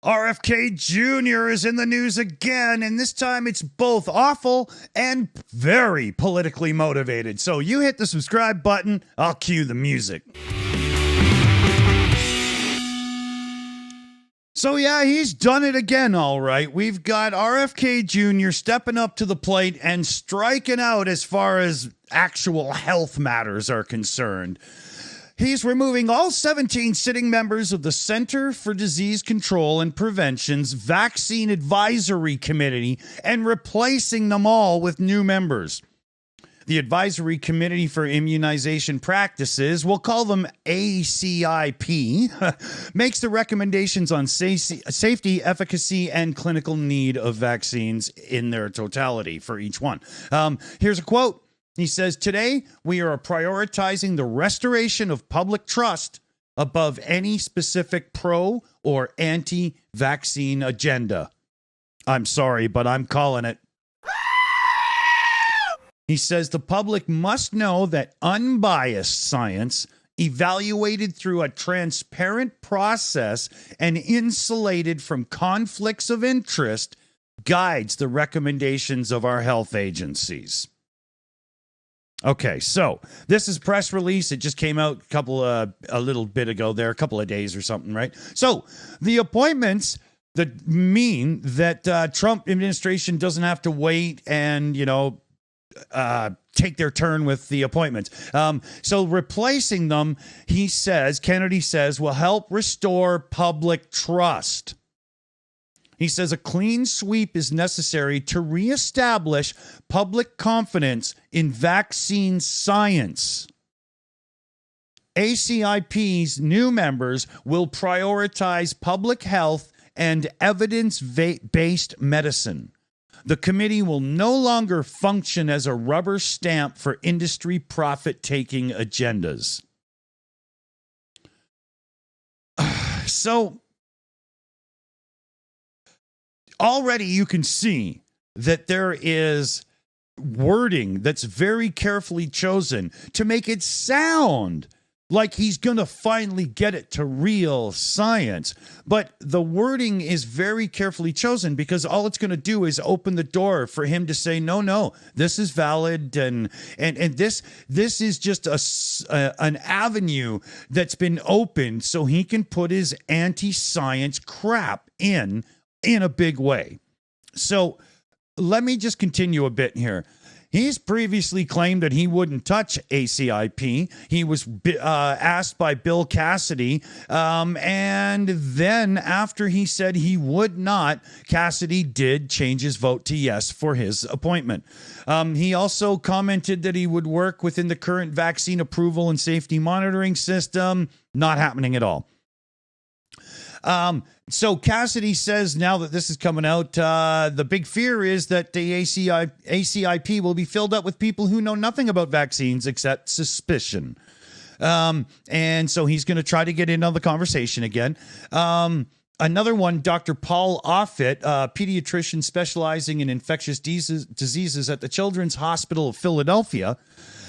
RFK Jr. is in the news again, and this time it's both awful and very politically motivated. So you hit the subscribe button, I'll cue the music. So yeah, he's done it again, all right. We've got RFK Jr. stepping up to the plate and striking out as far as actual health matters are concerned. He's removing all 17 sitting members of the Center for Disease Control and Prevention's Vaccine Advisory Committee and replacing them all with new members. The Advisory Committee for Immunization Practices, we'll call them ACIP, makes the recommendations on safety, efficacy, and clinical need of vaccines in their totality for each one. Here's a quote. He says, "Today, we are prioritizing the restoration of public trust above any specific pro or anti-vaccine agenda." I'm sorry, but I'm calling it. He says the public must know that unbiased science, evaluated through a transparent process and insulated from conflicts of interest, guides the recommendations of our health agencies. Okay, so this is a press release. It just came out a little bit ago there, a couple of days or something, right? So the appointments that mean that Trump administration doesn't have to wait and, take their turn with the appointments. So replacing them, Kennedy says, will help restore public trust. He says a clean sweep is necessary to reestablish public confidence in vaccine science. ACIP's new members will prioritize public health and evidence-based medicine. The committee will no longer function as a rubber stamp for industry profit-taking agendas. So, already you can see that there is wording that's very carefully chosen to make it sound like he's going to finally get it to real science. But the wording is very carefully chosen because all it's going to do is open the door for him to say, no, this is valid. And this is just an avenue that's been opened so he can put his anti-science crap in a big way. So let me just continue a bit here. He's previously claimed that he wouldn't touch ACIP. He was asked by Bill Cassidy, and then after he said he would not, Cassidy did change his vote to yes for his appointment. He also commented that he would work within the current vaccine approval and safety monitoring system. Not happening at all. So Cassidy says now that this is coming out, the big fear is that the ACIP will be filled up with people who know nothing about vaccines except suspicion. And so he's going to try to get in on the conversation again. Another one, Dr. Paul Offit, a pediatrician specializing in infectious diseases at the Children's Hospital of Philadelphia,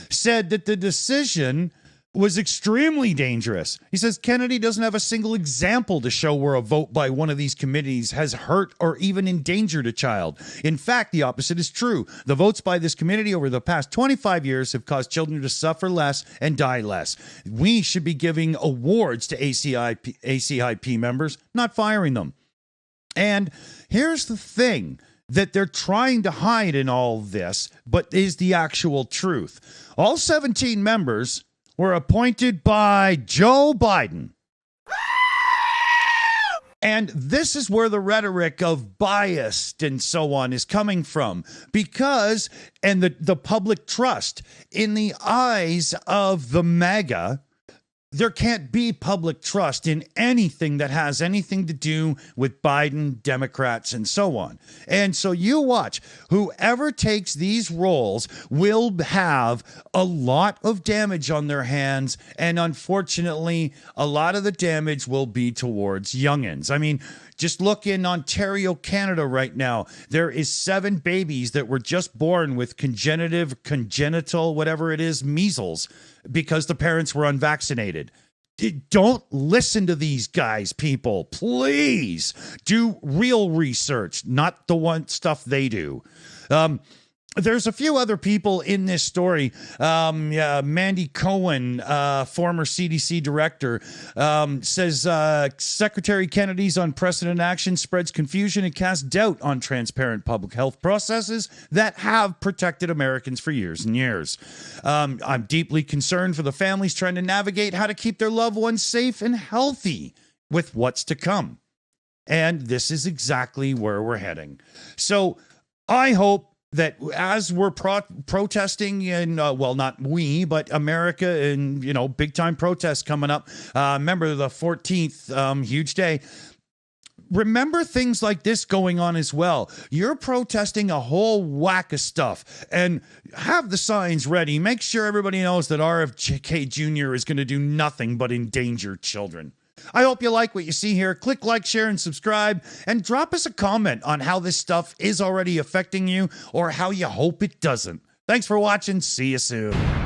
said that the decision was extremely dangerous. He says Kennedy doesn't have a single example to show where a vote by one of these committees has hurt or even endangered a child. In fact, the opposite is true. The votes by this committee over the past 25 years have caused children to suffer less and die less. We should be giving awards to ACIP members, not firing them. And here's the thing that they're trying to hide in all this, but is the actual truth. All 17 members were appointed by Joe Biden. And this is where the rhetoric of biased and so on is coming from. Because, and the public trust, in the eyes of the MAGA, there can't be public trust in anything that has anything to do with Biden, Democrats, and so on. And so you watch, whoever takes these roles will have a lot of damage on their hands. And unfortunately, a lot of the damage will be towards youngins. I mean, just look in Ontario, Canada right now. There is 7 babies that were just born with congenital, whatever it is, measles, because the parents were unvaccinated. Don't listen to these guys, people. Please do real research, not the one stuff they do. There's a few other people in this story. Mandy Cohen, former CDC director, says Secretary Kennedy's unprecedented action spreads confusion and casts doubt on transparent public health processes that have protected Americans for years and years. I'm deeply concerned for the families trying to navigate how to keep their loved ones safe and healthy with what's to come. And this is exactly where we're heading. So I hope that as we're protesting in, well, not we, but America, and, big time protests coming up. Remember the 14th, huge day. Remember things like this going on as well. You're protesting a whole whack of stuff, and have the signs ready. Make sure everybody knows that RFK Jr is going to do nothing but endanger children. I hope you like what you see here. Click like, share, and subscribe, and drop us a comment on how this stuff is already affecting you or how you hope it doesn't. Thanks for watching. See you soon.